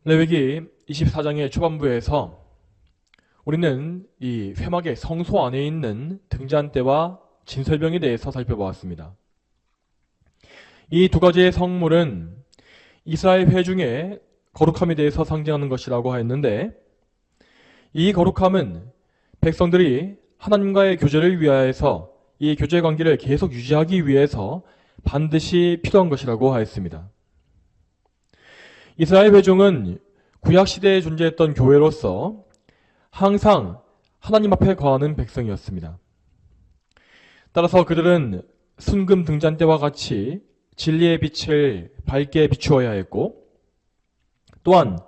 레위기 24장의 초반부에서 우리는 이 회막의 성소 안에 있는 등잔대와 진설병에 대해서 살펴보았습니다. 이 두 가지의 성물은 이스라엘 회중의 거룩함에 대해서 상징하는 것이라고 하였는데, 이 거룩함은 백성들이 하나님과의 교제를 위하여서 이 교제 관계를 계속 유지하기 위해서 반드시 필요한 것이라고 하였습니다. 이스라엘 회중은 구약시대에 존재했던 교회로서 항상 하나님 앞에 거하는 백성이었습니다. 따라서 그들은 순금 등잔대와 같이 진리의 빛을 밝게 비추어야 했고, 또한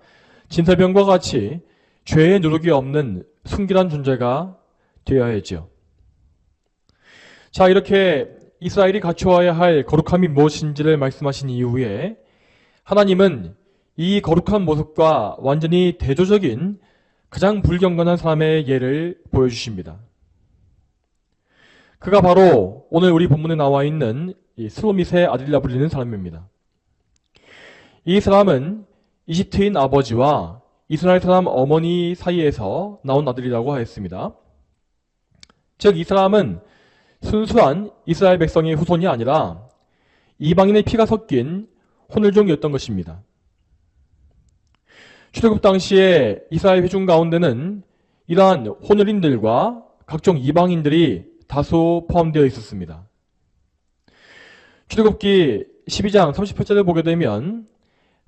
진설병과 같이 죄의 누룩이 없는 순결한 존재가 되어야 했죠. 자, 이렇게 이스라엘이 갖추어야 할 거룩함이 무엇인지를 말씀하신 이후에 하나님은 이 거룩한 모습과 완전히 대조적인 가장 불경건한 사람의 예를 보여주십니다. 그가 바로 오늘 우리 본문에 나와 있는 이 슬로밋의 아들이라 불리는 사람입니다. 이 사람은 이집트인 아버지와 이스라엘 사람 어머니 사이에서 나온 아들이라고 하였습니다. 즉, 이 사람은 순수한 이스라엘 백성의 후손이 아니라 이방인의 피가 섞인 혼혈종이었던 것입니다. 출애굽 당시에 이스라엘 회중 가운데는 이러한 혼혈인들과 각종 이방인들이 다수 포함되어 있었습니다. 출애굽기 12장 38절을 보게 되면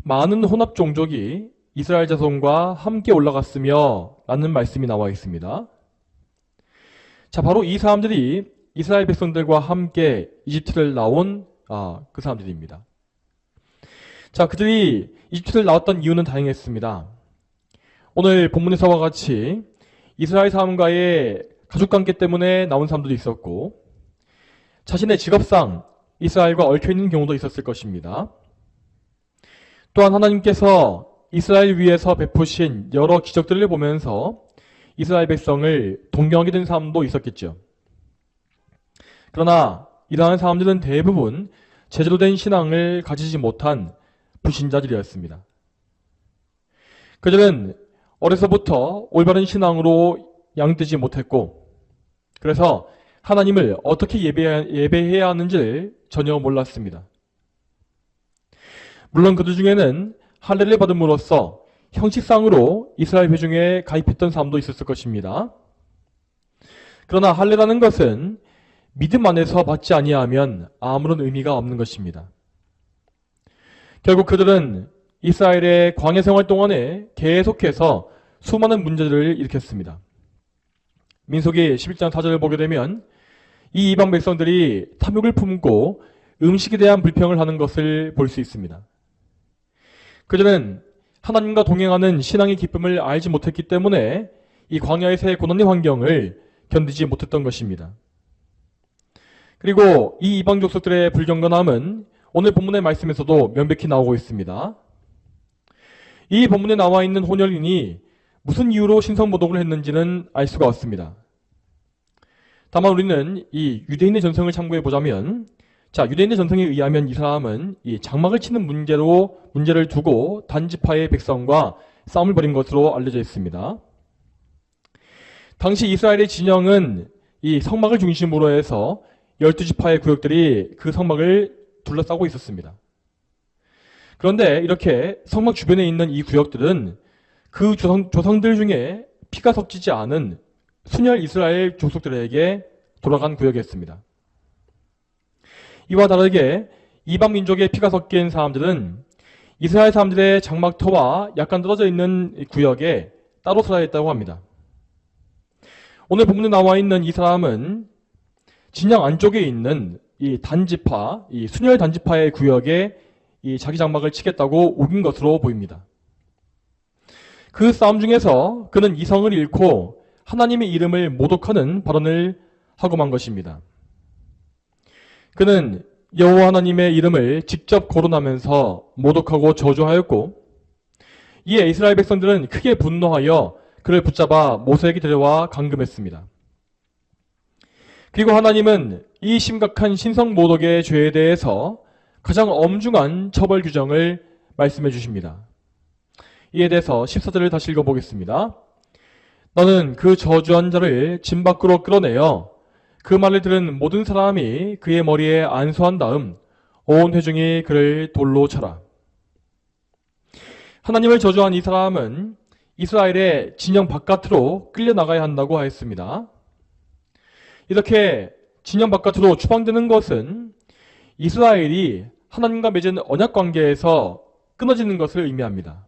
많은 혼합 종족이 이스라엘 자손과 함께 올라갔으며 라는 말씀이 나와 있습니다. 자, 바로 이 사람들이 이스라엘 백성들과 함께 이집트를 나온 그 사람들입니다. 자, 그들이 이집트를 나왔던 이유는 다양했습니다. 오늘 본문에서와 같이 이스라엘 사람과의 가족관계 때문에 나온 사람들도 있었고, 자신의 직업상 이스라엘과 얽혀있는 경우도 있었을 것입니다. 또한 하나님께서 이스라엘 위에서 베푸신 여러 기적들을 보면서 이스라엘 백성을 동경하게 된 사람도 있었겠죠. 그러나 이러한 사람들은 대부분 제대로 된 신앙을 가지지 못한 불신자들이었습니다. 그들은 어려서부터 올바른 신앙으로 양육되지 못했고, 그래서 하나님을 어떻게 예배해야 하는지를 전혀 몰랐습니다. 물론 그들 중에는 할례를 받음으로써 형식상으로 이스라엘 회중에 가입했던 사람도 있었을 것입니다. 그러나 할례라는 것은 믿음 안에서 받지 아니하면 아무런 의미가 없는 것입니다. 결국 그들은 이스라엘의 광야 생활 동안에 계속해서 수많은 문제들을 일으켰습니다. 민수기 11장 4절을 보게 되면 이 이방 백성들이 탐욕을 품고 음식에 대한 불평을 하는 것을 볼 수 있습니다. 그들은 하나님과 동행하는 신앙의 기쁨을 알지 못했기 때문에 이 광야에서의 고난의 환경을 견디지 못했던 것입니다. 그리고 이 이방 족속들의 불경건함은 오늘 본문의 말씀에서도 명백히 나오고 있습니다. 이 본문에 나와 있는 혼혈인이 무슨 이유로 신성모독을 했는지는 알 수가 없습니다. 다만 우리는 이 유대인의 전성을 참고해 보자면, 자, 유대인의 전성에 의하면 이 사람은 이 장막을 치는 문제를 두고 단지파의 백성과 싸움을 벌인 것으로 알려져 있습니다. 당시 이스라엘의 진영은 이 성막을 중심으로 해서 12지파의 구역들이 그 성막을 둘러싸고 있었습니다. 그런데 이렇게 성막 주변에 있는 이 구역들은 그 조상들 중에 피가 섞이지 않은 순혈 이스라엘 족속들에게 돌아간 구역이었습니다. 이와 다르게 이방 민족의 피가 섞인 사람들은 이스라엘 사람들의 장막터와 약간 떨어져 있는 구역에 따로 살아야 했다고 합니다. 오늘 본문에 나와 있는 이 사람은 진영 안쪽에 있는 이 단지파, 이 순혈 단지파의 구역에 이 자기 장막을 치겠다고 우긴 것으로 보입니다. 그 싸움 중에서 그는 이성을 잃고 하나님의 이름을 모독하는 발언을 하고 만 것입니다. 그는 여호와 하나님의 이름을 직접 거론하면서 모독하고 저주하였고, 이에 이스라엘 백성들은 크게 분노하여 그를 붙잡아 모세에게 데려와 감금했습니다. 그리고 하나님은 이 심각한 신성 모독의 죄에 대해서 가장 엄중한 처벌 규정을 말씀해 주십니다. 이에 대해서 14절을 다시 읽어보겠습니다. 너는 그 저주한 자를 진 밖으로 끌어내어 그 말을 들은 모든 사람이 그의 머리에 안수한 다음 온 회중이 그를 돌로 쳐라. 하나님을 저주한 이 사람은 이스라엘의 진영 바깥으로 끌려나가야 한다고 하였습니다. 이렇게 진영 바깥으로 추방되는 것은 이스라엘이 하나님과 맺은 언약 관계에서 끊어지는 것을 의미합니다.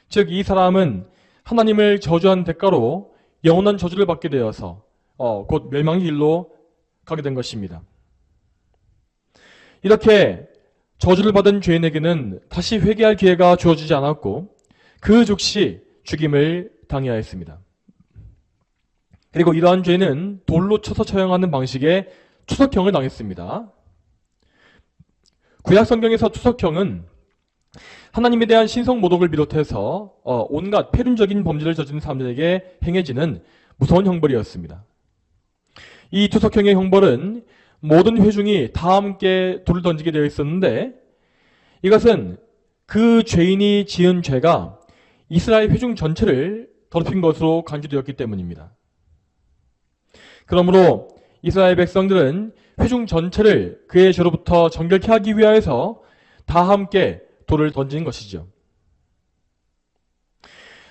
즉, 이 사람은 하나님을 저주한 대가로 영원한 저주를 받게 되어서 곧 멸망의 길로 가게 된 것입니다. 이렇게 저주를 받은 죄인에게는 다시 회개할 기회가 주어지지 않았고 그 즉시 죽임을 당해야 했습니다. 그리고 이러한 죄는 돌로 쳐서 처형하는 방식의 투석형을 당했습니다. 구약 성경에서 투석형은 하나님에 대한 신성 모독을 비롯해서 온갖 폐륜적인 범죄를 저지른 사람들에게 행해지는 무서운 형벌이었습니다. 이 투석형의 형벌은 모든 회중이 다 함께 돌을 던지게 되어 있었는데 이것은 그 죄인이 지은 죄가 이스라엘 회중 전체를 더럽힌 것으로 간주되었기 때문입니다. 그러므로 이스라엘 백성들은 회중 전체를 그의 죄로부터 정결케 하기 위하여서 다 함께 돌을 던진 것이죠.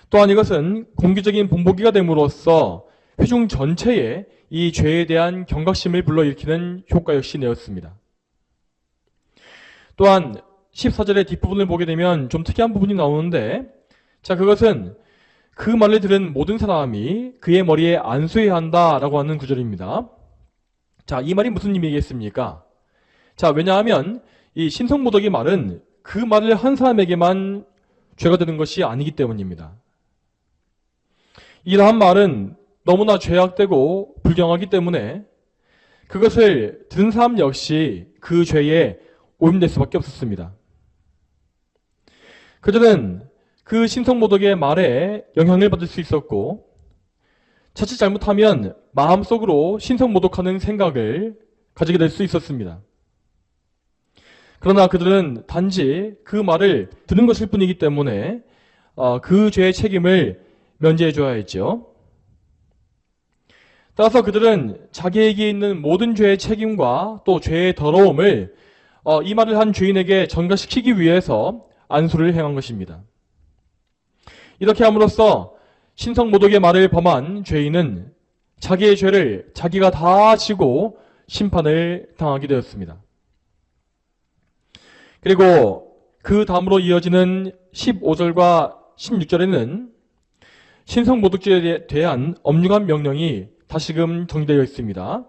또한 이것은 공개적인 본보기가 됨으로써 회중 전체에 이 죄에 대한 경각심을 불러일으키는 효과 역시 내었습니다. 또한 14절의 뒷부분을 보게 되면 좀 특이한 부분이 나오는데 그것은 그 말을 들은 모든 사람이 그의 머리에 안수해야 한다라고 하는 구절입니다. 이 말이 무슨 의미겠습니까? 왜냐하면 이 신성모독의 말은 그 말을 한 사람에게만 죄가 되는 것이 아니기 때문입니다. 이러한 말은 너무나 죄악되고 불경하기 때문에 그것을 들은 사람 역시 그 죄에 오염될 수밖에 없었습니다. 그들은 그 신성모독의 말에 영향을 받을 수 있었고 자칫 잘못하면 마음속으로 신성모독하는 생각을 가지게 될 수 있었습니다. 그러나 그들은 단지 그 말을 들은 것일 뿐이기 때문에 그 죄의 책임을 면제해 줘야 했죠. 따라서 그들은 자기에게 있는 모든 죄의 책임과 또 죄의 더러움을 이 말을 한 죄인에게 전가시키기 위해서 안수를 행한 것입니다. 이렇게 함으로써 신성모독의 말을 범한 죄인은 자기의 죄를 자기가 다 지고 심판을 당하게 되었습니다. 그리고 그 다음으로 이어지는 15절과 16절에는 신성모독죄에 대한 엄중한 명령이 다시금 정리되어 있습니다.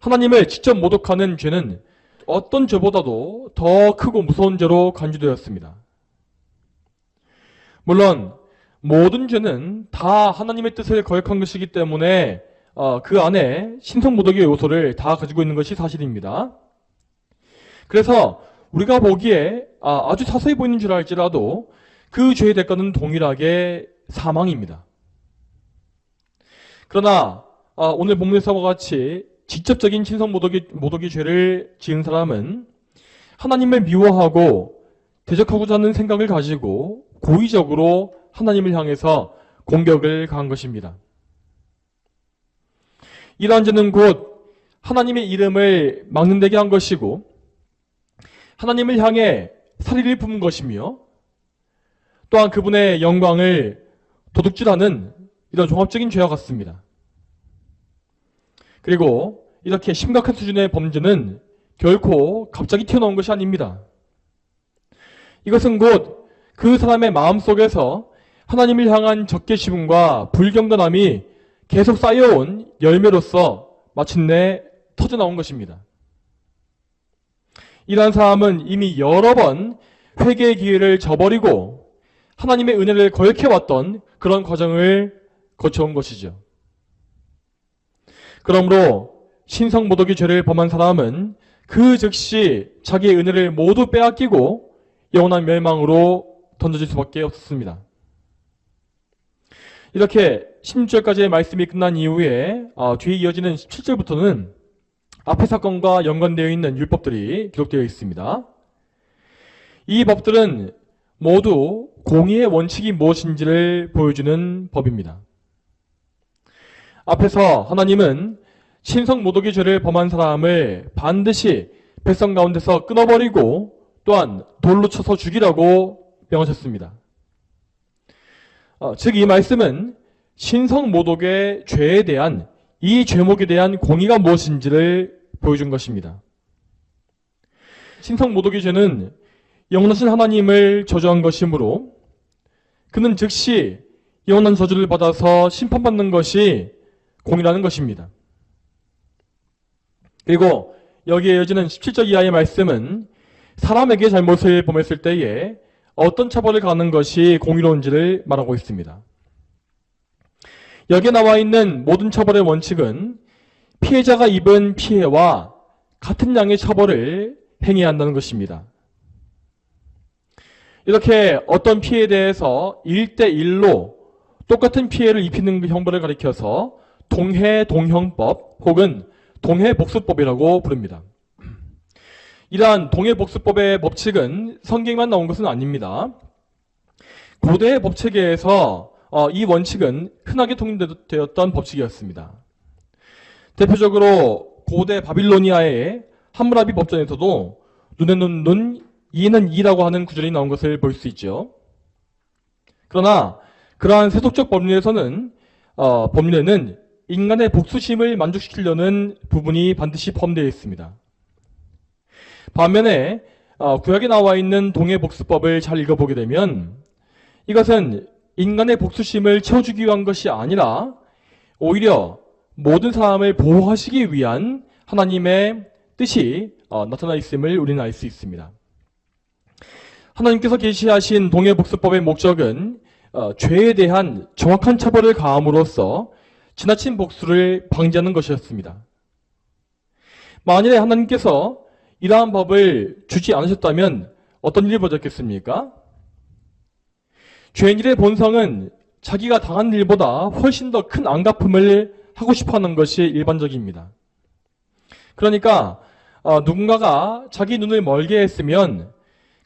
하나님을 직접 모독하는 죄는 어떤 죄보다도 더 크고 무서운 죄로 간주되었습니다. 물론 모든 죄는 다 하나님의 뜻을 거역한 것이기 때문에 그 안에 신성모독의 요소를 다 가지고 있는 것이 사실입니다. 그래서 우리가 보기에 아주 사소해 보이는 줄 알지라도 그 죄의 대가는 동일하게 사망입니다. 그러나 오늘 본문에서와 같이 직접적인 신성모독의 죄를 지은 사람은 하나님을 미워하고 대적하고자 하는 생각을 가지고 고의적으로 하나님을 향해서 공격을 가한 것입니다. 이러한 죄는 곧 하나님의 이름을 막는다게 한 것이고 하나님을 향해 살인을 품은 것이며 또한 그분의 영광을 도둑질하는 이런 종합적인 죄와 같습니다. 그리고 이렇게 심각한 수준의 범죄는 결코 갑자기 튀어나온 것이 아닙니다. 이것은 곧 그 사람의 마음속에서 하나님을 향한 적개심과 불경건함이 계속 쌓여온 열매로서 마침내 터져나온 것입니다. 이러한 사람은 이미 여러 번 회개의 기회를 저버리고 하나님의 은혜를 거역해왔던 그런 과정을 거쳐온 것이죠. 그러므로 신성모독의 죄를 범한 사람은 그 즉시 자기의 은혜를 모두 빼앗기고 영원한 멸망으로 던져질 수밖에 없었습니다. 이렇게 16절까지의 말씀이 끝난 이후에 뒤에 이어지는 17절부터는 앞의 사건과 연관되어 있는 율법들이 기록되어 있습니다. 이 법들은 모두 공의의 원칙이 무엇인지를 보여주는 법입니다. 앞에서 하나님은 신성 모독의 죄를 범한 사람을 반드시 백성 가운데서 끊어버리고 또한 돌로 쳐서 죽이라고 명하셨습니다. 즉 이 말씀은 신성 모독의 죄에 대한 이 죄목에 대한 공의가 무엇인지를 보여준 것입니다. 신성 모독의 죄는 영원하신 하나님을 저주한 것이므로 그는 즉시 영원한 저주를 받아서 심판받는 것이 공의라는 것입니다. 그리고 여기에 이어지는 17절 이하의 말씀은 사람에게 잘못을 범했을 때에 어떤 처벌을 가하는 것이 공의로운지를 말하고 있습니다. 여기에 나와 있는 모든 처벌의 원칙은 피해자가 입은 피해와 같은 양의 처벌을 행해야 한다는 것입니다. 이렇게 어떤 피해에 대해서 1대1로 똑같은 피해를 입히는 형벌을 가리켜서 동해동형법 혹은 동해복수법이라고 부릅니다. 이러한 동해복수법의 법칙은 성경에만 나온 것은 아닙니다. 고대의 법체계에서 이 원칙은 흔하게 통용되었던 법칙이었습니다. 대표적으로 고대 바빌로니아의 함무라비 법전에서도 눈에는 눈, 이에는 이라고 하는 구절이 나온 것을 볼 수 있죠. 그러나 그러한 세속적 법률에는 인간의 복수심을 만족시키려는 부분이 반드시 포함되어 있습니다. 반면에 구약에 나와 있는 동해복수법을 잘 읽어보게 되면 이것은 인간의 복수심을 채워주기 위한 것이 아니라 오히려 모든 사람을 보호하시기 위한 하나님의 뜻이 나타나 있음을 우리는 알 수 있습니다. 하나님께서 계시하신 동해복수법의 목적은 죄에 대한 정확한 처벌을 가함으로써 지나친 복수를 방지하는 것이었습니다. 만일에 하나님께서 이러한 법을 주지 않으셨다면 어떤 일이 벌어졌겠습니까? 죄인의 본성은 자기가 당한 일보다 훨씬 더 큰 안갚음을 하고 싶어하는 것이 일반적입니다. 그러니까 누군가가 자기 눈을 멀게 했으면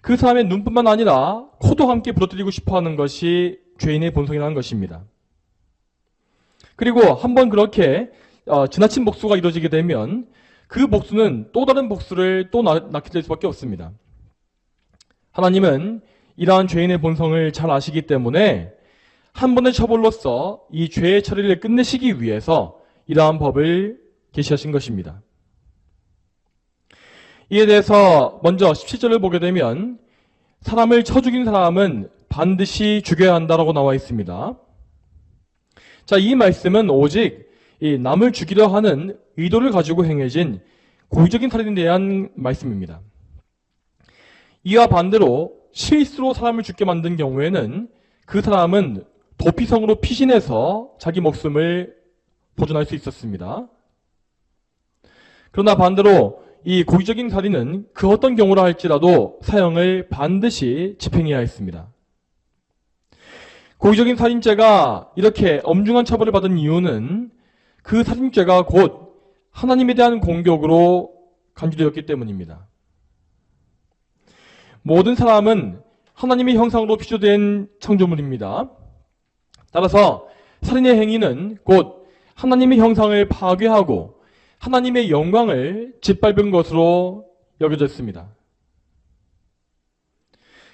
그 사람의 눈뿐만 아니라 코도 함께 부러뜨리고 싶어하는 것이 죄인의 본성이라는 것입니다. 그리고 한번 그렇게 지나친 복수가 이루어지게 되면 그 복수는 또 다른 복수를 또 낳게 될 수밖에 없습니다. 하나님은 이러한 죄인의 본성을 잘 아시기 때문에 한 번의 처벌로서 이 죄의 처리를 끝내시기 위해서 이러한 법을 계시하신 것입니다. 이에 대해서 먼저 17절을 보게 되면 사람을 쳐 죽인 사람은 반드시 죽여야 한다라고 나와 있습니다. 자, 이 말씀은 오직 이 남을 죽이려 하는 의도를 가지고 행해진 고의적인 살인에 대한 말씀입니다. 이와 반대로 실수로 사람을 죽게 만든 경우에는 그 사람은 도피성으로 피신해서 자기 목숨을 보존할 수 있었습니다. 그러나 반대로 이 고의적인 살인은 그 어떤 경우라 할지라도 사형을 반드시 집행해야 했습니다. 고의적인 살인죄가 이렇게 엄중한 처벌을 받은 이유는 그 살인죄가 곧 하나님에 대한 공격으로 간주되었기 때문입니다. 모든 사람은 하나님의 형상으로 피조된 창조물입니다. 따라서 살인의 행위는 곧 하나님의 형상을 파괴하고 하나님의 영광을 짓밟은 것으로 여겨졌습니다.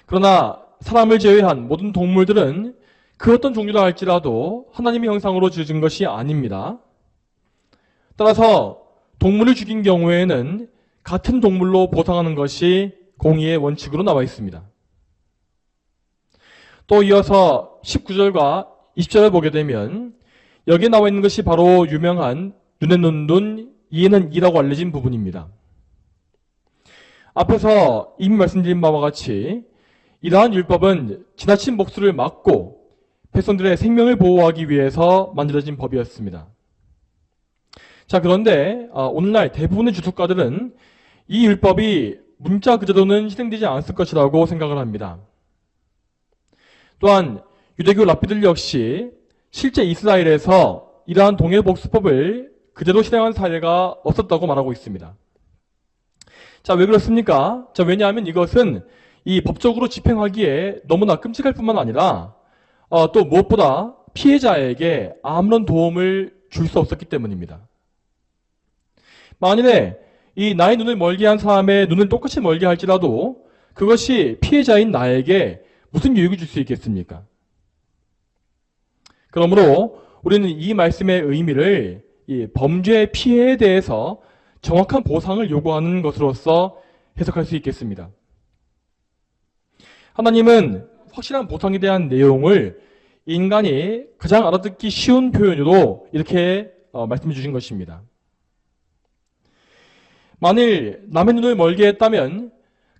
그러나 사람을 제외한 모든 동물들은 그 어떤 종류라 할지라도 하나님의 형상으로 지어진 것이 아닙니다. 따라서 동물을 죽인 경우에는 같은 동물로 보상하는 것이 공의의 원칙으로 나와 있습니다. 또 이어서 19절과 20절을 보게 되면 여기에 나와 있는 것이 바로 유명한 눈에는 눈, 이에는 이라고 알려진 부분입니다. 앞에서 이미 말씀드린 바와 같이 이러한 율법은 지나친 복수를 막고 백성들의 생명을 보호하기 위해서 만들어진 법이었습니다. 자, 그런데 오늘날 대부분의 주석가들은 이 율법이 문자 그대로는 실행되지 않았을 것이라고 생각을 합니다. 또한 유대교 랍비들 역시 실제 이스라엘에서 이러한 동해복수법을 그대로 실행한 사례가 없었다고 말하고 있습니다. 자, 왜 그렇습니까? 자, 왜냐하면 이것은 이 법적으로 집행하기에 너무나 끔찍할 뿐만 아니라 또 무엇보다 피해자에게 아무런 도움을 줄 수 없었기 때문입니다. 만일에 이 나의 눈을 멀게 한 사람의 눈을 똑같이 멀게 할지라도 그것이 피해자인 나에게 무슨 유익을 줄 수 있겠습니까? 그러므로 우리는 이 말씀의 의미를 이 범죄 피해에 대해서 정확한 보상을 요구하는 것으로서 해석할 수 있겠습니다. 하나님은 확실한 보상에 대한 내용을 인간이 가장 알아듣기 쉬운 표현으로 이렇게 말씀해 주신 것입니다. 만일 남의 눈을 멀게 했다면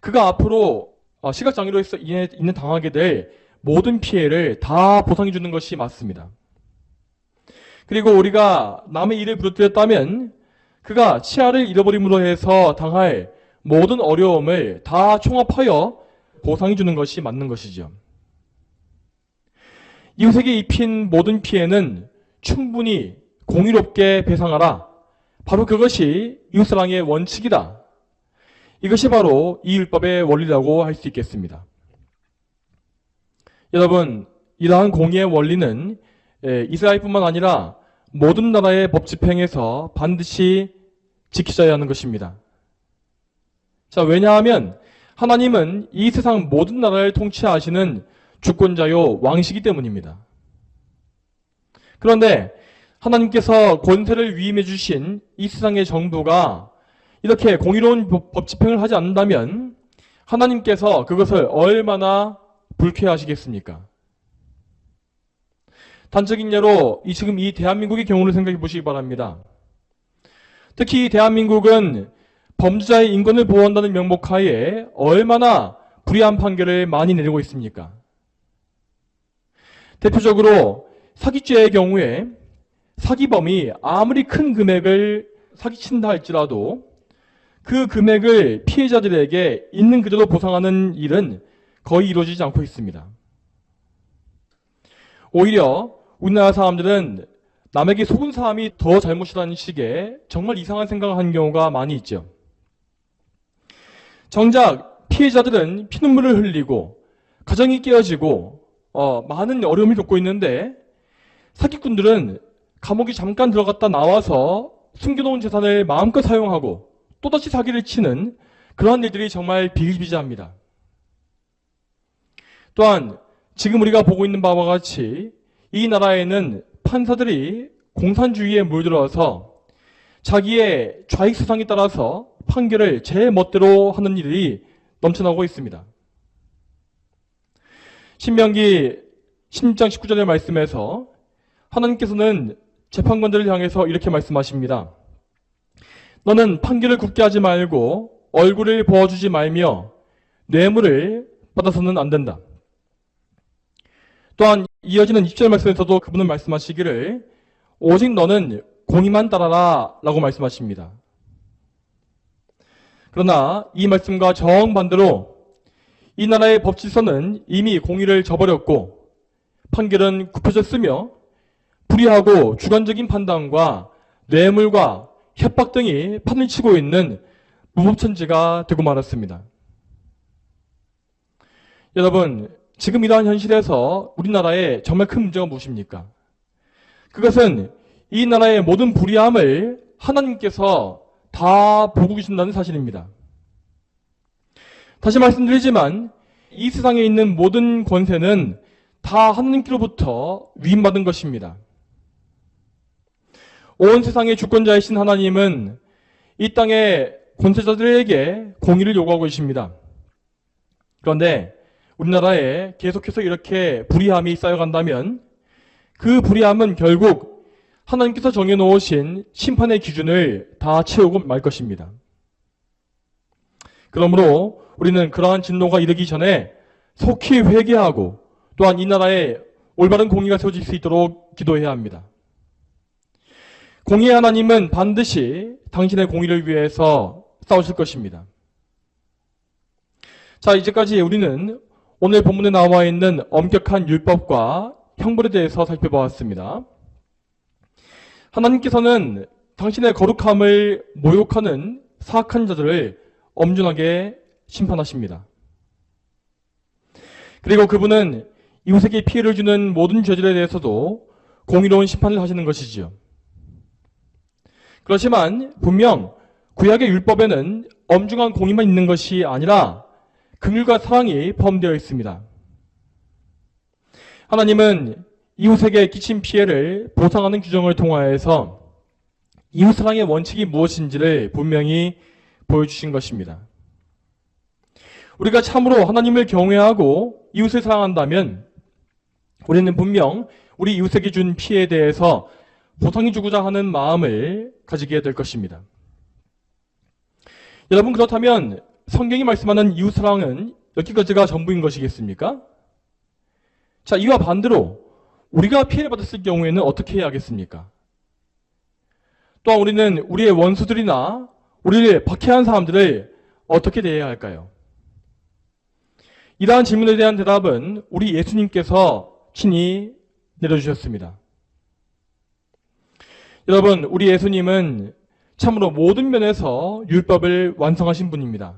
그가 앞으로 시각장애로 인해 당하게 될 모든 피해를 다 보상해 주는 것이 맞습니다. 그리고 우리가 남의 일을 부르뜨렸다면 그가 치아를 잃어버림으로 해서 당할 모든 어려움을 다 총합하여 보상해 주는 것이 맞는 것이죠. 이웃에게 입힌 모든 피해는 충분히 공의롭게 배상하라. 바로 그것이 이웃사랑의 원칙이다. 이것이 바로 이 율법의 원리라고 할 수 있겠습니다. 여러분, 이러한 공의의 원리는 이스라엘뿐만 아니라 모든 나라의 법 집행에서 반드시 지키셔야 하는 것입니다. 자, 왜냐하면 하나님은 이 세상 모든 나라를 통치하시는 주권자요 왕이시기 때문입니다. 그런데 하나님께서 권세를 위임해 주신 이 세상의 정부가 이렇게 공의로운 법 집행을 하지 않는다면 하나님께서 그것을 얼마나 불쾌하시겠습니까? 단적인 예로 지금 이 대한민국의 경우를 생각해 보시기 바랍니다. 특히 대한민국은 범죄자의 인권을 보호한다는 명목하에 얼마나 불의한 판결을 많이 내리고 있습니까? 대표적으로 사기죄의 경우에 사기범이 아무리 큰 금액을 사기친다 할지라도 그 금액을 피해자들에게 있는 그대로 보상하는 일은 거의 이루어지지 않고 있습니다. 오히려 우리나라 사람들은 남에게 속은 사람이 더 잘못이라는 식의 정말 이상한 생각을 하는 경우가 많이 있죠. 정작 피해자들은 피눈물을 흘리고 가정이 깨어지고 많은 어려움을 겪고 있는데 사기꾼들은 감옥에 잠깐 들어갔다 나와서 숨겨놓은 재산을 마음껏 사용하고 또다시 사기를 치는 그러한 일들이 정말 비일비재합니다. 또한 지금 우리가 보고 있는 바와 같이 이 나라에는 판사들이 공산주의에 물들어서 자기의 좌익수상에 따라서 판결을 제 멋대로 하는 일이 넘쳐나고 있습니다. 신명기 16장 19절의 말씀에서 하나님께서는 재판관들을 향해서 이렇게 말씀하십니다. 너는 판결을 굳게 하지 말고 얼굴을 보아주지 말며 뇌물을 받아서는 안 된다. 또한 이어지는 20절 말씀에서도 그분은 말씀하시기를 오직 너는 공의만 따라라 라고 말씀하십니다. 그러나 이 말씀과 정반대로 이 나라의 법 질서는 이미 공의를 저버렸고 판결은 굽혀졌으며 불의하고 주관적인 판단과 뇌물과 협박 등이 판을 치고 있는 무법천지가 되고 말았습니다. 여러분, 지금 이러한 현실에서 우리나라에 정말 큰 문제가 무엇입니까? 그것은 이 나라의 모든 불의함을 하나님께서 다 보고 계신다는 사실입니다. 다시 말씀드리지만 이 세상에 있는 모든 권세는 다 하나님께로부터 위임받은 것입니다. 온 세상의 주권자이신 하나님은 이 땅의 권세자들에게 공의를 요구하고 계십니다. 그런데 우리나라에 계속해서 이렇게 불의함이 쌓여간다면 그 불의함은 결국 하나님께서 정해놓으신 심판의 기준을 다 채우고 말 것입니다. 그러므로 우리는 그러한 진노가 이르기 전에 속히 회개하고 또한 이 나라에 올바른 공의가 세워질 수 있도록 기도해야 합니다. 공의의 하나님은 반드시 당신의 공의를 위해서 싸우실 것입니다. 자, 이제까지 우리는 오늘 본문에 나와 있는 엄격한 율법과 형벌에 대해서 살펴보았습니다. 하나님께서는 당신의 거룩함을 모욕하는 사악한 자들을 엄중하게 심판하십니다. 그리고 그분은 이웃에게 피해를 주는 모든 죄들에 대해서도 공의로운 심판을 하시는 것이지요. 그렇지만 분명 구약의 율법에는 엄중한 공의만 있는 것이 아니라 긍휼과 사랑이 포함되어 있습니다. 하나님은 이웃에게 끼친 피해를 보상하는 규정을 통하여서 이웃사랑의 원칙이 무엇인지를 분명히 보여주신 것입니다. 우리가 참으로 하나님을 경외하고 이웃을 사랑한다면 우리는 분명 우리 이웃에게 준 피해에 대해서 보상해 주고자 하는 마음을 가지게 될 것입니다. 여러분, 그렇다면 성경이 말씀하는 이웃사랑은 여기까지가 전부인 것이겠습니까? 자, 이와 반대로 우리가 피해를 받았을 경우에는 어떻게 해야 하겠습니까? 또한 우리는 우리의 원수들이나 우리를 박해한 사람들을 어떻게 대해야 할까요? 이러한 질문에 대한 대답은 우리 예수님께서 친히 내려주셨습니다. 여러분, 우리 예수님은 참으로 모든 면에서 율법을 완성하신 분입니다.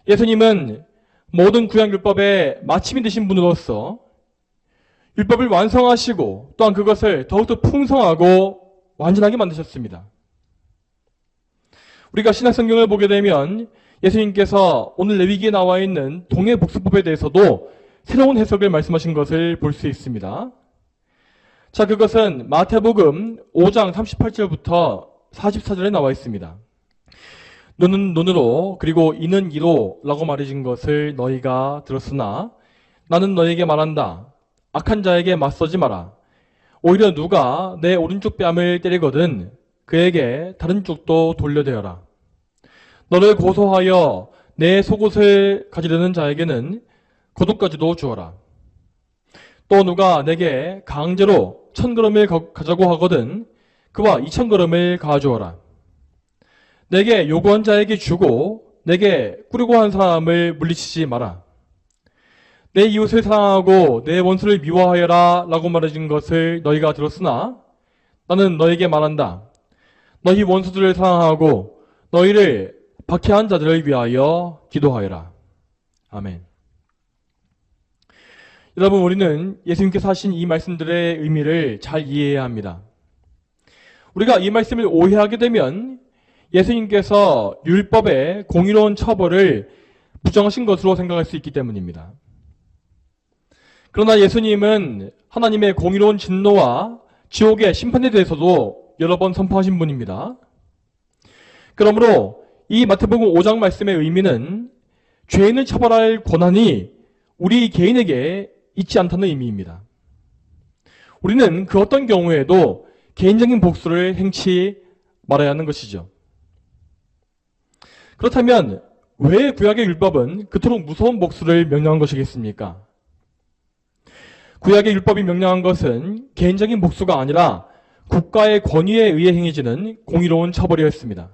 예수님은 모든 구약 율법의 마침이 되신 분으로서 율법을 완성하시고 또한 그것을 더욱더 풍성하고 완전하게 만드셨습니다. 우리가 신약성경을 보게 되면 예수님께서 오늘 레위기에 나와 있는 동해복수법에 대해서도 새로운 해석을 말씀하신 것을 볼 수 있습니다. 자, 그것은 마태복음 5장 38절부터 44절에 나와 있습니다. 눈은 눈으로 그리고 이는 이로 라고 말해진 것을 너희가 들었으나 나는 너희에게 말한다. 악한 자에게 맞서지 마라. 오히려 누가 내 오른쪽 뺨을 때리거든 그에게 다른 쪽도 돌려대어라. 너를 고소하여 내 속옷을 가지려는 자에게는 겉옷까지도 주어라. 또 누가 내게 강제로 1000걸음을 가자고 하거든 그와 2000걸음을 가져오라. 내게 요구한 자에게 주고 내게 꾸리고 한 사람을 물리치지 마라. 내 이웃을 사랑하고 내 원수를 미워하여라 라고 말해진 것을 너희가 들었으나 나는 너희에게 말한다. 너희 원수들을 사랑하고 너희를 박해한 자들을 위하여 기도하여라. 아멘. 여러분, 우리는 예수님께서 하신 이 말씀들의 의미를 잘 이해해야 합니다. 우리가 이 말씀을 오해하게 되면 예수님께서 율법의 공의로운 처벌을 부정하신 것으로 생각할 수 있기 때문입니다. 그러나 예수님은 하나님의 공의로운 진노와 지옥의 심판에 대해서도 여러 번 선포하신 분입니다. 그러므로 이 마태복음 5장 말씀의 의미는 죄인을 처벌할 권한이 우리 개인에게 있지 않다는 의미입니다. 우리는 그 어떤 경우에도 개인적인 복수를 행치 말아야 하는 것이죠. 그렇다면 왜 구약의 율법은 그토록 무서운 복수를 명령한 것이겠습니까? 구약의 율법이 명령한 것은 개인적인 복수가 아니라 국가의 권위에 의해 행해지는 공의로운 처벌이었습니다.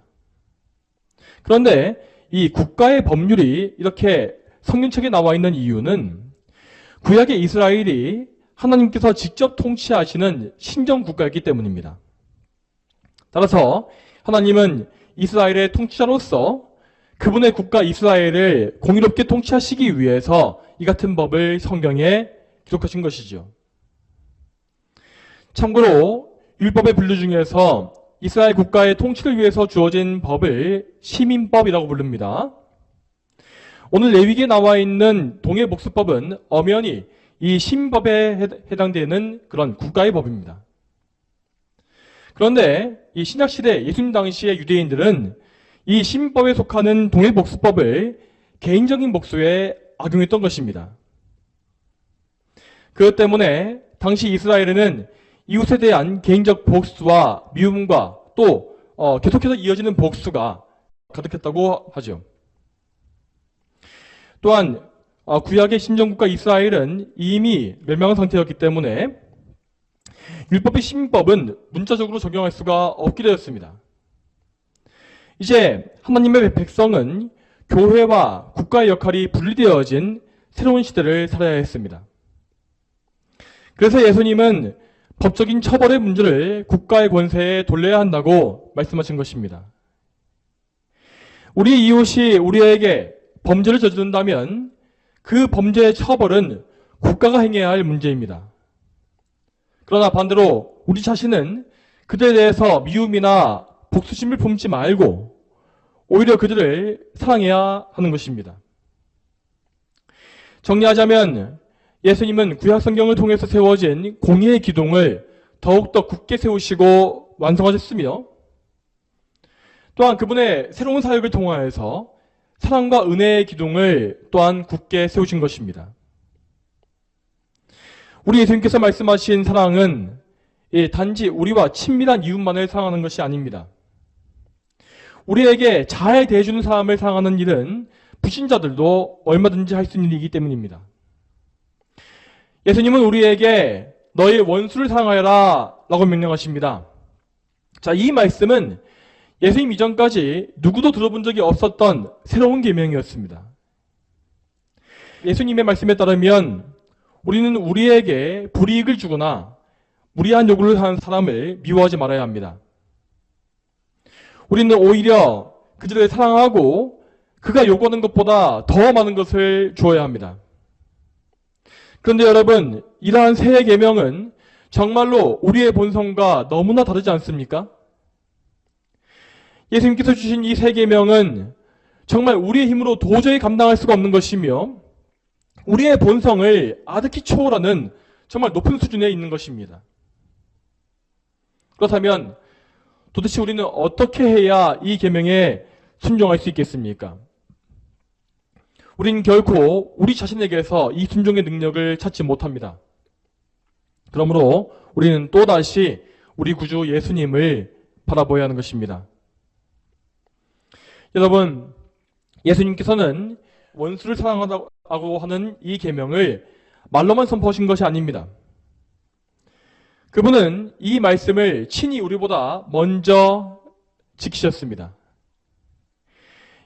그런데 이 국가의 법률이 이렇게 성경책에 나와 있는 이유는 구약의 이스라엘이 하나님께서 직접 통치하시는 신정 국가였기 때문입니다. 따라서 하나님은 이스라엘의 통치자로서 그분의 국가 이스라엘을 공의롭게 통치하시기 위해서 이 같은 법을 성경에 기록하신 것이죠. 참고로 율법의 분류 중에서 이스라엘 국가의 통치를 위해서 주어진 법을 시민법이라고 부릅니다. 오늘 레위기에 나와 있는 동해복수법은 엄연히 이 시민법에 해당되는 그런 국가의 법입니다. 그런데 이 신약시대 예수님 당시의 유대인들은 이 시민법에 속하는 동해복수법을 개인적인 복수에 악용했던 것입니다. 그것 때문에 당시 이스라엘에는 이웃에 대한 개인적 복수와 미움과 또 계속해서 이어지는 복수가 가득했다고 하죠. 또한 구약의 신정국가 이스라엘은 이미 멸망한 상태였기 때문에 율법의 시민법은 문자적으로 적용할 수가 없게 되었습니다. 이제 하나님의 백성은 교회와 국가의 역할이 분리되어진 새로운 시대를 살아야 했습니다. 그래서 예수님은 법적인 처벌의 문제를 국가의 권세에 돌려야 한다고 말씀하신 것입니다. 우리 이웃이 우리에게 범죄를 저지른다면 그 범죄의 처벌은 국가가 행해야 할 문제입니다. 그러나 반대로 우리 자신은 그들에 대해서 미움이나 복수심을 품지 말고 오히려 그들을 사랑해야 하는 것입니다. 정리하자면 예수님은 구약 성경을 통해서 세워진 공의의 기둥을 더욱더 굳게 세우시고 완성하셨으며 또한 그분의 새로운 사역을 통하여서 사랑과 은혜의 기둥을 또한 굳게 세우신 것입니다. 우리 예수님께서 말씀하신 사랑은 단지 우리와 친밀한 이웃만을 사랑하는 것이 아닙니다. 우리에게 잘 대해주는 사람을 사랑하는 일은 불신자들도 얼마든지 할 수 있는 일이기 때문입니다. 예수님은 우리에게 너의 원수를 사랑하여라 라고 명령하십니다. 자, 이 말씀은 예수님 이전까지 누구도 들어본 적이 없었던 새로운 계명이었습니다. 예수님의 말씀에 따르면 우리는 우리에게 불이익을 주거나 무리한 요구를 하는 사람을 미워하지 말아야 합니다. 우리는 오히려 그들을 사랑하고 그가 요구하는 것보다 더 많은 것을 주어야 합니다. 그런데 여러분, 이러한 새 계명은 정말로 우리의 본성과 너무나 다르지 않습니까? 예수님께서 주신 이 새 계명은 정말 우리의 힘으로 도저히 감당할 수가 없는 것이며 우리의 본성을 아득히 초월하는 정말 높은 수준에 있는 것입니다. 그렇다면 도대체 우리는 어떻게 해야 이 계명에 순종할 수 있겠습니까? 우리는 결코 우리 자신에게서 이 순종의 능력을 찾지 못합니다. 그러므로 우리는 또다시 우리 구주 예수님을 바라보아야 하는 것입니다. 여러분, 예수님께서는 원수를 사랑하라고 하는 이 계명을 말로만 선포하신 것이 아닙니다. 그분은 이 말씀을 친히 우리보다 먼저 지키셨습니다.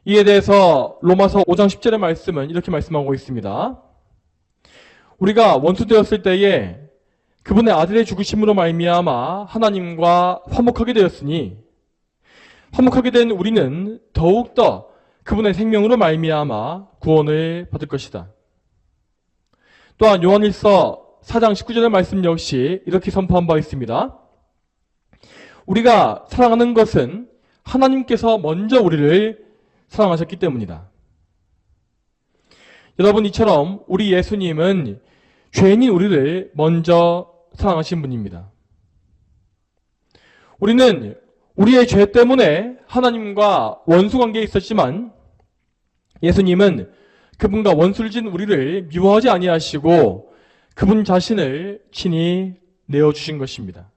이에 대해서 로마서 5장 10절의 말씀은 이렇게 말씀하고 있습니다. 우리가 원수되었을 때에 그분의 아들의 죽으심으로 말미암아 하나님과 화목하게 되었으니 화목하게 된 우리는 더욱더 그분의 생명으로 말미암아 구원을 받을 것이다. 또한 요한일서 4장 19절의 말씀 역시 이렇게 선포한 바 있습니다. 우리가 사랑하는 것은 하나님께서 먼저 우리를 사랑하셨기 때문이다. 여러분, 이처럼 우리 예수님은 죄인인 우리를 먼저 사랑하신 분입니다. 우리는 우리의 죄 때문에 하나님과 원수관계에 있었지만 예수님은 그분과 원수를 진 우리를 미워하지 아니하시고 그분 자신을 친히 내어주신 것입니다.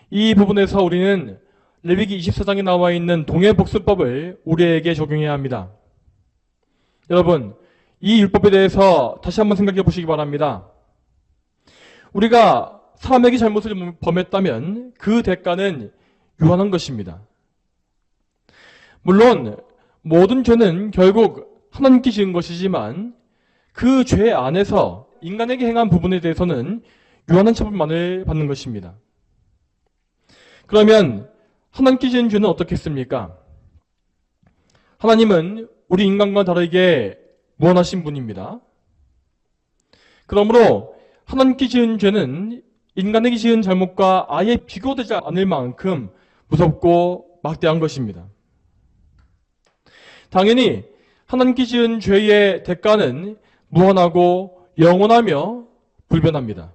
이 부분에서 우리는 레위기 24장에 나와 있는 동해복수법을 우리에게 적용해야 합니다. 여러분, 이 율법에 대해서 다시 한번 생각해 보시기 바랍니다. 우리가 사람에게 잘못을 범했다면 그 대가는 유한한 것입니다. 물론 모든 죄는 결국 하나님께 지은 것이지만 그 죄 안에서 인간에게 행한 부분에 대해서는 유한한 처벌만을 받는 것입니다. 그러면 하나님께 지은 죄는 어떻겠습니까? 하나님은 우리 인간과 다르게 무한하신 분입니다. 그러므로 하나님께 지은 죄는 인간에게 지은 잘못과 아예 비교되지 않을 만큼 무섭고 막대한 것입니다. 당연히 하나님께 지은 죄의 대가는 무한하고 영원하며 불변합니다.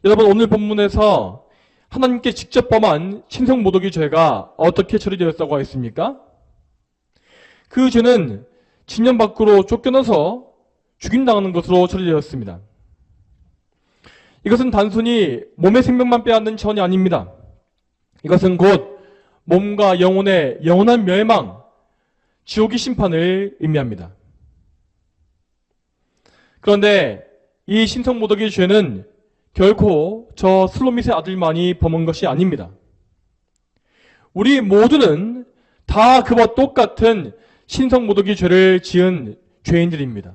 여러분, 오늘 본문에서 하나님께 직접 범한 친성모독의 죄가 어떻게 처리되었다고 했습니까? 그 죄는 진영 밖으로 쫓겨나서 죽임당하는 것으로 처리되었습니다. 이것은 단순히 몸의 생명만 빼앗는 차원이 아닙니다. 이것은 곧 몸과 영혼의 영원한 멸망, 지옥의 심판을 의미합니다. 그런데 이 신성모독의 죄는 결코 저 슬로밋의 아들만이 범한 것이 아닙니다. 우리 모두는 다 그와 똑같은 신성모독의 죄를 지은 죄인들입니다.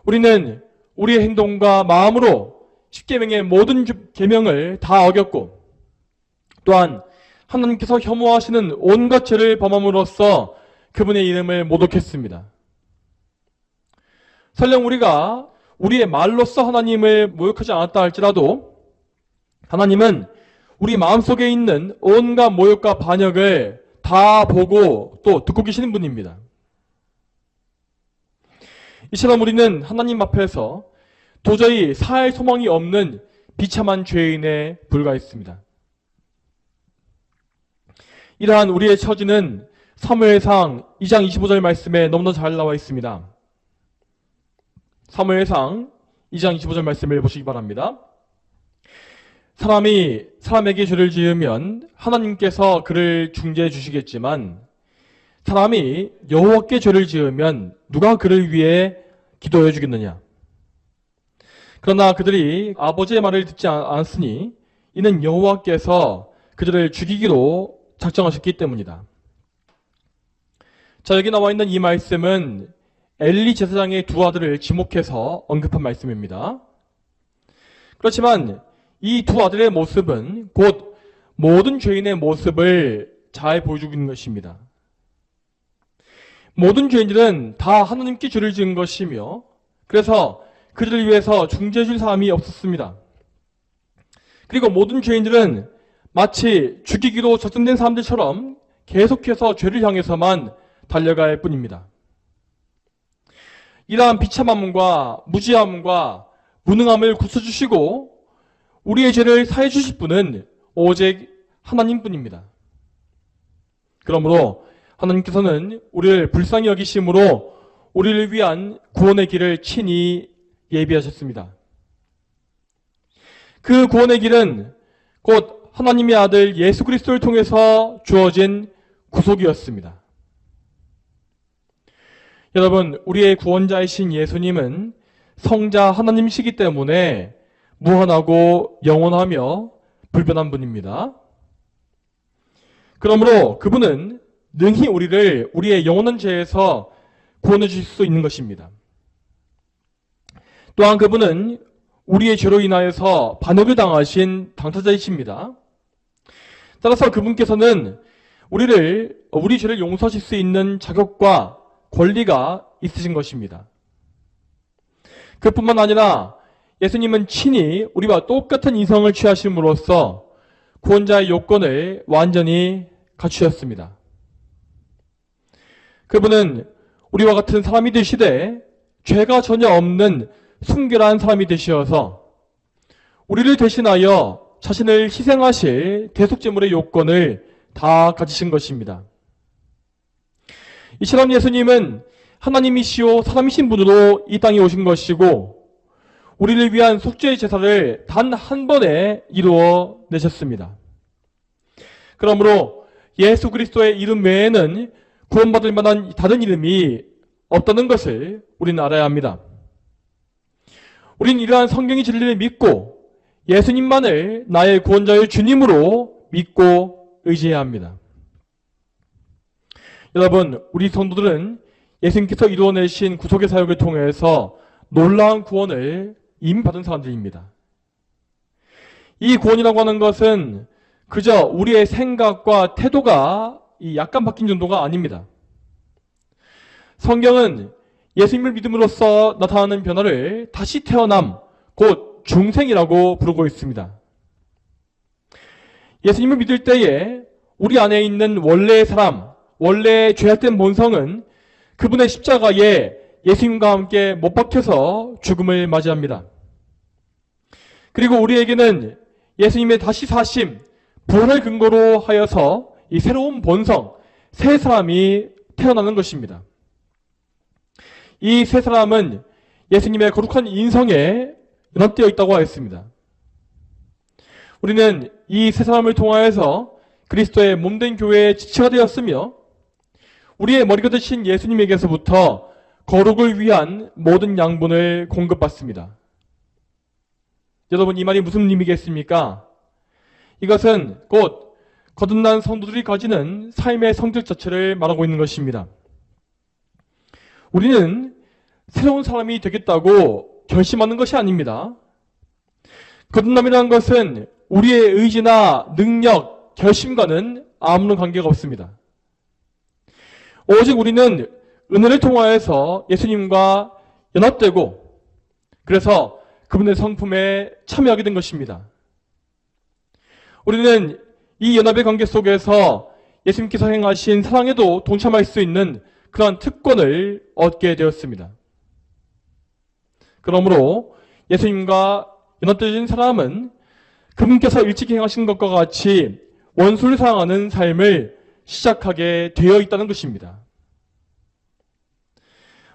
우리는 우리의 행동과 마음으로 십계명의 모든 계명을 다 어겼고 또한 하나님께서 혐오하시는 온갖 죄를 범함으로써 그분의 이름을 모독했습니다. 설령 우리가 우리의 말로써 하나님을 모욕하지 않았다 할지라도 하나님은 우리 마음속에 있는 온갖 모욕과 반역을 다 보고 또 듣고 계시는 분입니다. 이처럼 우리는 하나님 앞에서 도저히 살 소망이 없는 비참한 죄인에 불과했습니다. 이러한 우리의 처지는 사무엘상 2장 25절 말씀에 너무나 잘 나와 있습니다. 사무엘상 2장 25절 말씀을 보시기 바랍니다. 사람이 사람에게 죄를 지으면 하나님께서 그를 중재해 주시겠지만 사람이 여호와께 죄를 지으면 누가 그를 위해 기도해 주겠느냐. 그러나 그들이 아버지의 말을 듣지 않았으니 이는 여호와께서 그들을 죽이기로 작정하셨기 때문이다. 자, 여기 나와 있는 이 말씀은 엘리 제사장의 두 아들을 지목해서 언급한 말씀입니다. 그렇지만 이 두 아들의 모습은 곧 모든 죄인의 모습을 잘 보여주고 있는 것입니다. 모든 죄인들은 다 하나님께 죄를 지은 것이며 그래서 그들을 위해서 중재해 줄 사람이 없었습니다. 그리고 모든 죄인들은 마치 죽이기로 작정된 사람들처럼 계속해서 죄를 향해서만 달려갈 뿐입니다. 이러한 비참함과 무지함과 무능함을 고쳐주시고 우리의 죄를 사해 주실 분은 오직 하나님뿐입니다. 그러므로 하나님께서는 우리를 불쌍히 여기심으로 우리를 위한 구원의 길을 친히 예비하셨습니다. 그 구원의 길은 곧 하나님의 아들 예수 그리스도를 통해서 주어진 구속이었습니다. 여러분, 우리의 구원자이신 예수님은 성자 하나님이시기 때문에 무한하고 영원하며 불변한 분입니다. 그러므로 그분은 능히 우리를 우리의 영원한 죄에서 구원해 주실 수 있는 것입니다. 또한 그분은 우리의 죄로 인하여서 반역을 당하신 당사자이십니다. 따라서 그분께서는 우리 죄를 용서하실 수 있는 자격과 권리가 있으신 것입니다. 그뿐만 아니라 예수님은 친히 우리와 똑같은 인성을 취하심으로써 구원자의 요건을 완전히 갖추셨습니다. 그분은 우리와 같은 사람이 되시되 죄가 전혀 없는 순결한 사람이 되시어서 우리를 대신하여 자신을 희생하실 대속제물의 요건을 다 가지신 것입니다. 이처럼 예수님은 하나님이시오 사람이신 분으로 이 땅에 오신 것이고 우리를 위한 속죄의 제사를 단 한 번에 이루어 내셨습니다. 그러므로 예수 그리스도의 이름 외에는 구원받을 만한 다른 이름이 없다는 것을 우리는 알아야 합니다. 우린 이러한 성경의 진리를 믿고 예수님만을 나의 구원자의 주님으로 믿고 의지해야 합니다. 여러분, 우리 성도들은 예수님께서 이루어내신 구속의 사역을 통해서 놀라운 구원을 이미 받은 사람들입니다. 이 구원이라고 하는 것은 그저 우리의 생각과 태도가 약간 바뀐 정도가 아닙니다. 성경은 예수님을 믿음으로써 나타나는 변화를 다시 태어남, 곧 중생이라고 부르고 있습니다. 예수님을 믿을 때에 우리 안에 있는 원래의 사람, 원래의 죄악된 본성은 그분의 십자가에 예수님과 함께 못 박혀서 죽음을 맞이합니다. 그리고 우리에게는 예수님의 다시 사심, 부활을 근거로 하여서 이 새로운 본성, 새 사람이 태어나는 것입니다. 이 새 사람은 예수님의 거룩한 인성에 연합되어 있다고 하였습니다. 우리는 이 새 사람을 통하여서 그리스도의 몸된 교회의 지체가 되었으며 우리의 머리가 되신 예수님에게서부터 거룩을 위한 모든 양분을 공급받습니다. 여러분, 이 말이 무슨 의미겠습니까? 이것은 곧 거듭난 성도들이 가지는 삶의 성질 자체를 말하고 있는 것입니다. 우리는 새로운 사람이 되겠다고 결심하는 것이 아닙니다. 거듭남이라는 것은 우리의 의지나 능력, 결심과는 아무런 관계가 없습니다. 오직 우리는 은혜를 통하여서 예수님과 연합되고 그래서 그분의 성품에 참여하게 된 것입니다. 우리는 이 연합의 관계 속에서 예수님께서 행하신 사랑에도 동참할 수 있는 그러한 특권을 얻게 되었습니다. 그러므로 예수님과 연합되어진 사람은 그분께서 일찍 행하신 것과 같이 원수를 사랑하는 삶을 시작하게 되어 있다는 것입니다.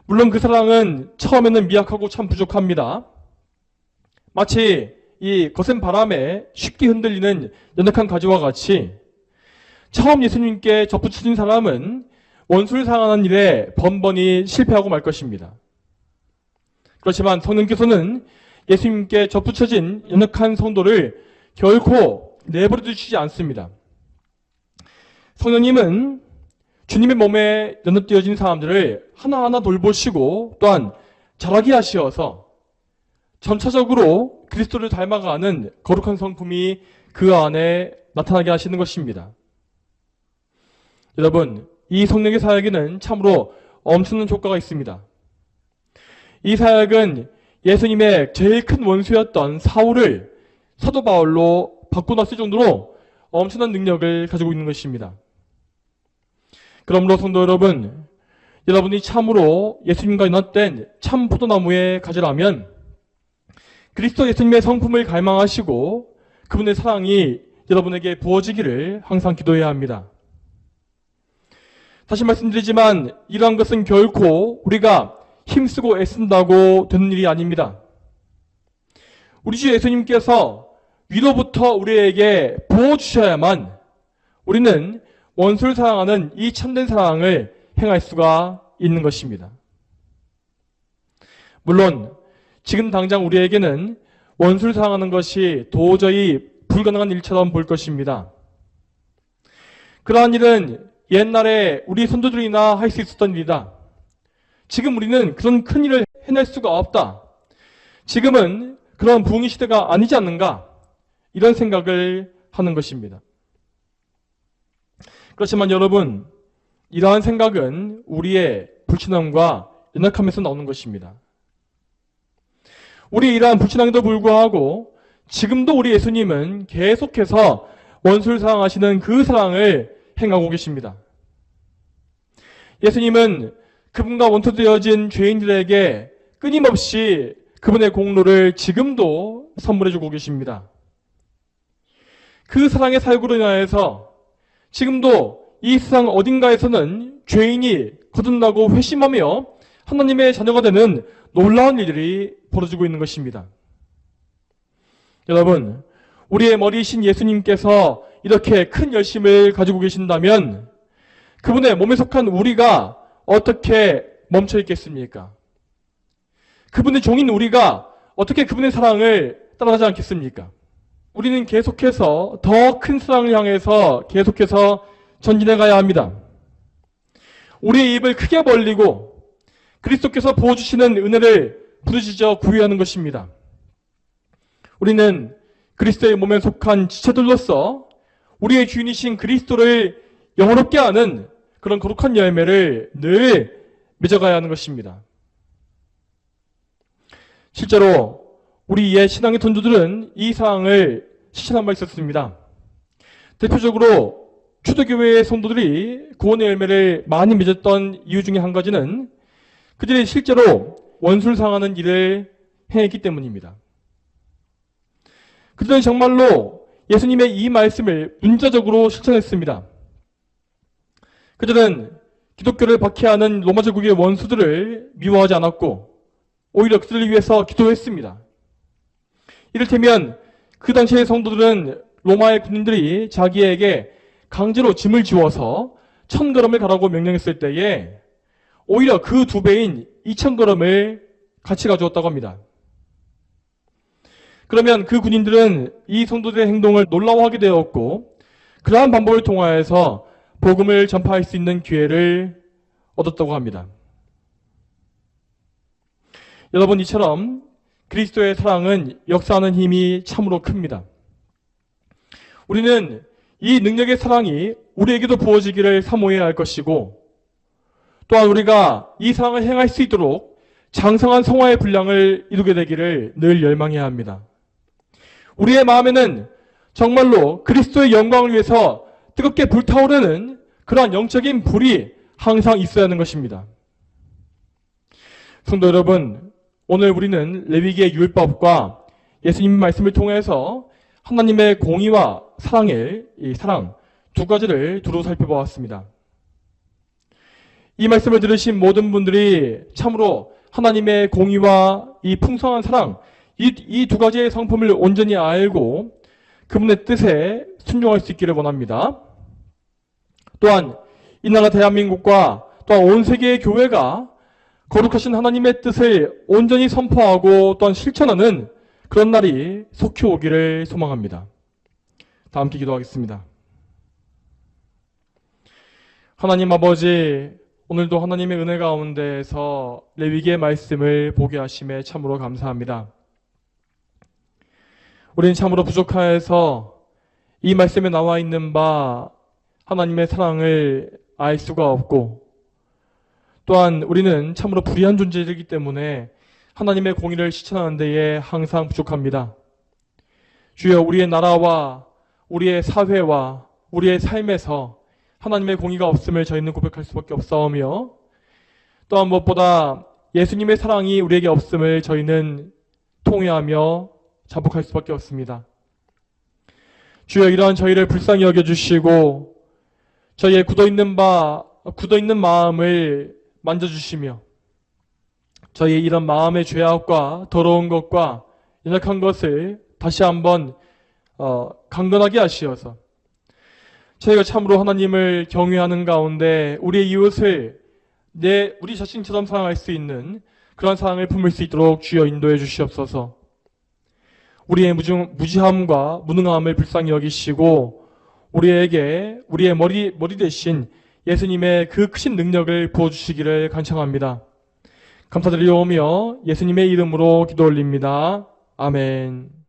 물론 그 사랑은 처음에는 미약하고 참 부족합니다. 마치 이 거센 바람에 쉽게 흔들리는 연약한 가지와 같이 처음 예수님께 접붙여진 사람은 원수를 사랑하는 일에 번번이 실패하고 말 것입니다. 그렇지만 성령께서는 예수님께 접붙여진 연약한 성도를 결코 내버려 두시지 않습니다. 성령님은 주님의 몸에 연합되어진 사람들을 하나하나 돌보시고 또한 자라게 하시어서 점차적으로 그리스도를 닮아가는 거룩한 성품이 그 안에 나타나게 하시는 것입니다. 여러분, 이 성령의 사역에는 참으로 엄청난 효과가 있습니다. 이 사역은 예수님의 제일 큰 원수였던 사울을 사도 바울로 바꿔놨을 정도로 엄청난 능력을 가지고 있는 것입니다. 그러므로 성도 여러분, 여러분이 참으로 예수님과 연합된 참 포도나무에 가지라면 그리스도 예수님의 성품을 갈망하시고 그분의 사랑이 여러분에게 부어지기를 항상 기도해야 합니다. 다시 말씀드리지만 이러한 것은 결코 우리가 힘쓰고 애쓴다고 되는 일이 아닙니다. 우리 주 예수님께서 위로부터 우리에게 부어주셔야만 우리는 원수를 사랑하는 이 참된 사랑을 행할 수가 있는 것입니다. 물론 지금 당장 우리에게는 원수를 사랑하는 것이 도저히 불가능한 일처럼 보일 것입니다. 그러한 일은 옛날에 우리 선조들이나 할 수 있었던 일이다. 지금 우리는 그런 큰 일을 해낼 수가 없다. 지금은 그런 부흥의 시대가 아니지 않는가? 이런 생각을 하는 것입니다. 그렇지만 여러분, 이러한 생각은 우리의 불신함과 연약함에서 나오는 것입니다. 우리 이러한 불신함에도 불구하고 지금도 우리 예수님은 계속해서 원수를 사랑하시는 그 사랑을 행하고 계십니다. 예수님은 그분과 원수되어진 죄인들에게 끊임없이 그분의 공로를 지금도 선물해주고 계십니다. 그 사랑의 사역으로 인하여서 지금도 이 세상 어딘가에서는 죄인이 거듭나고 회심하며 하나님의 자녀가 되는 놀라운 일들이 벌어지고 있는 것입니다. 여러분, 우리의 머리이신 예수님께서 이렇게 큰 열심을 가지고 계신다면 그분의 몸에 속한 우리가 어떻게 멈춰 있겠습니까? 그분의 종인 우리가 어떻게 그분의 사랑을 따라가지 않겠습니까? 우리는 계속해서 더 큰 사랑을 향해서 계속해서 전진해 가야 합니다. 우리의 입을 크게 벌리고 그리스도께서 부어주시는 은혜를 부르짖어 구해하는 것입니다. 우리는 그리스도의 몸에 속한 지체들로서 우리의 주인이신 그리스도를 영원롭게 하는 그런 거룩한 열매를 늘 맺어가야 하는 것입니다. 실제로 우리 옛 신앙의 선조들은 이 사항을 실천한 바 있었습니다. 대표적으로 초대교회의 성도들이 구원의 열매를 많이 맺었던 이유 중에 한 가지는 그들이 실제로 원수를 사랑하는 일을 행했기 때문입니다. 그들은 정말로 예수님의 이 말씀을 문자적으로 실천했습니다. 그들은 기독교를 박해하는 로마 제국의 원수들을 미워하지 않았고 오히려 그들을 위해서 기도했습니다. 이를테면 그 당시의 성도들은 로마의 군인들이 자기에게 강제로 짐을 지워서 1000걸음을 가라고 명령했을 때에 오히려 그 2배인 2000걸음을 같이 가져왔다고 합니다. 그러면 그 군인들은 이 성도들의 행동을 놀라워하게 되었고 그러한 방법을 통하여서 복음을 전파할 수 있는 기회를 얻었다고 합니다. 여러분, 이처럼 그리스도의 사랑은 역사하는 힘이 참으로 큽니다. 우리는 이 능력의 사랑이 우리에게도 부어지기를 사모해야 할 것이고, 또한 우리가 이 사랑을 행할 수 있도록 장성한 성화의 분량을 이루게 되기를 늘 열망해야 합니다. 우리의 마음에는 정말로 그리스도의 영광을 위해서 뜨겁게 불타오르는 그러한 영적인 불이 항상 있어야 하는 것입니다. 성도 여러분, 오늘 우리는 레위기의 율법과 예수님 말씀을 통해서 하나님의 공의와 이 사랑 두 가지를 두루 살펴보았습니다. 이 말씀을 들으신 모든 분들이 참으로 하나님의 공의와 이 풍성한 사랑, 이 두 가지의 성품을 온전히 알고 그분의 뜻에 순종할 수 있기를 원합니다. 또한 이 나라 대한민국과 또한 온 세계의 교회가 거룩하신 하나님의 뜻을 온전히 선포하고 또한 실천하는 그런 날이 속히 오기를 소망합니다. 다 함께 기도하겠습니다. 하나님 아버지, 오늘도 하나님의 은혜 가운데에서 레위기의 말씀을 보게 하심에 참으로 감사합니다. 우리는 참으로 부족하여서 이 말씀에 나와 있는 바 하나님의 사랑을 알 수가 없고, 또한 우리는 참으로 불의한 존재이기 때문에 하나님의 공의를 실천하는 데에 항상 부족합니다. 주여, 우리의 나라와 우리의 사회와 우리의 삶에서 하나님의 공의가 없음을 저희는 고백할 수밖에 없사오며, 또한 무엇보다 예수님의 사랑이 우리에게 없음을 저희는 통회하며 자복할 수밖에 없습니다. 주여, 이러한 저희를 불쌍히 여겨주시고 저희의 굳어있는 마음을 만져주시며 저희의 이런 마음의 죄악과 더러운 것과 연약한 것을 다시 한번 강건하게 하시어서 저희가 참으로 하나님을 경외하는 가운데 우리의 이웃을 우리 자신처럼 사랑할 수 있는 그런 사랑을 품을 수 있도록 주여 인도해 주시옵소서. 우리의 무지함과 무능함을 불쌍히 여기시고 우리에게 우리의 머리 대신 예수님의 그 크신 능력을 부어주시기를 간청합니다. 감사드리오며 예수님의 이름으로 기도 올립니다. 아멘.